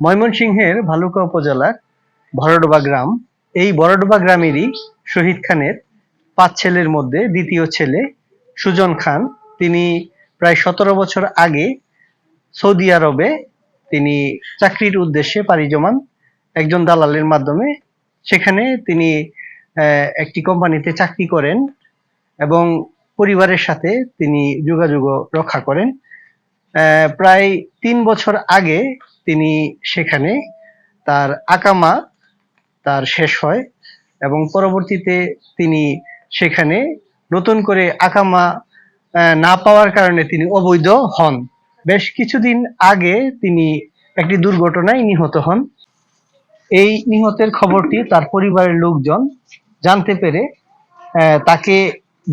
ময়মনসিংহের ভালুকা উপজেলার ভরডোবা গ্রাম। এই ভরডোবা গ্রামেরই শহীদ খানের 5 ছেলের মধ্যে দ্বিতীয় ছেলে সুজন খান। তিনি প্রায় 17 বছর আগে সৌদি আরবে তিনি চাকরির উদ্দেশ্যে পাড়ি জমান একজন দালালের মাধ্যমে। সেখানে তিনি একটি কোম্পানিতে চাকরি করেন এবং পরিবারের সাথে তিনি যোগাযোগ রক্ষা করেন। প্রায় 3 বছর আগে তিনি সেখানে তার আকামা শেষ হয় এবং পরবর্তীতে তিনি সেখানে নতুন করে আকামা না পাওয়ার কারণে তিনি অবৈধ হন। বেশ কিছুদিন আগে তিনি একটি দুর্ঘটনায় নিহত হন। এই নিহতের খবরটি তার পরিবারের লোকজন জানতে পেরে তাকে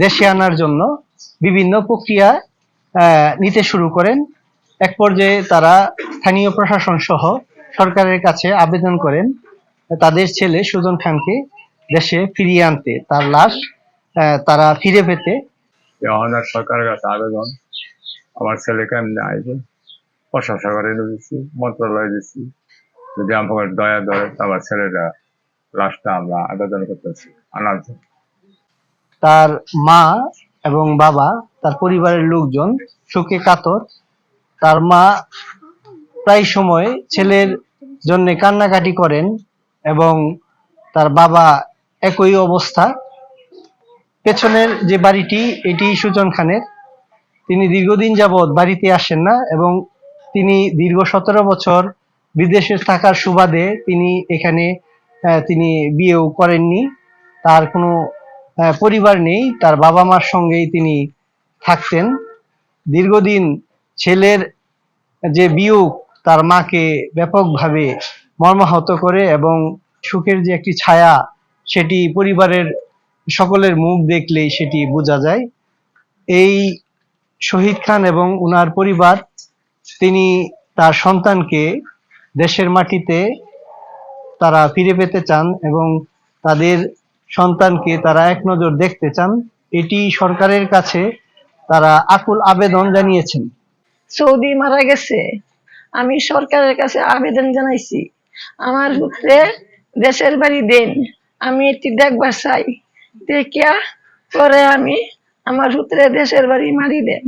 দেশে আনার জন্য বিভিন্ন প্রক্রিয়া নিতে শুরু করেন। এক পর্যায়ে তারা স্থানীয় প্রশাসন সহ সরকারের কাছে আবেদন করেন তাদের ছেলে সুজন খানকে দেশে ফিরিয়ে আনতে, তার লাশ তারা ফিরে পেতে। সরকারের কাছে আবেদন, আমার ছেলেকে আমি আইবে প্রশাসনে দিচ্ছি, মন্ত্রণালয়ে দিচ্ছি, যদি আমাকে দয়া ধরে আমার ছেলেটা লাশটা আমরা আবেদন করতেছি আনার জন্য। তার মা এবং বাবা, তার পরিবারের লোকজন শোকে কাতর। তার মা প্রায় সময় ছেলের জন্য কান্নাকাটি করেন এবং তার বাবা একই অবস্থা। পেছনের যে বাড়িটি, এটি সুজন খানের। তিনি দীর্ঘদিন যাবৎ বাড়িতে আসেন না এবং তিনি দীর্ঘ 17 বছর বিদেশে থাকার সুবাদে তিনি এখানে তিনি বিয়েও করেননি। তার কোনো পরিবার নেই, তার বাবা মার সঙ্গেই তিনি থাকতেন। দীর্ঘদিন ছেলের যে বিয়োগ তার মাকে ব্যাপকভাবে মর্মাহত করে এবং সুখের যে একটি ছায়া, সেটি পরিবারের সকলের মুখ দেখলেই সেটি বোঝা যায়। এই শহীদ খান এবং উনার পরিবার তিনি তার সন্তানকে দেশের মাটিতে তারা ফিরে পেতে চান এবং তাদের সন্তানকে তারা এক নজর দেখতে চান। এটি সরকারের কাছে তারা আকুল আবেদন জানিয়েছেন। সৌদি মারা গেছে, আমি সরকারের কাছে আবেদন জানাইছি আমার পুত্রে দেশের বাড়ি দেন, আমি এটি দেখবার চাই, দেখিয়া পরে আমি আমার পুত্রে দেশের বাড়ি মারি দেন।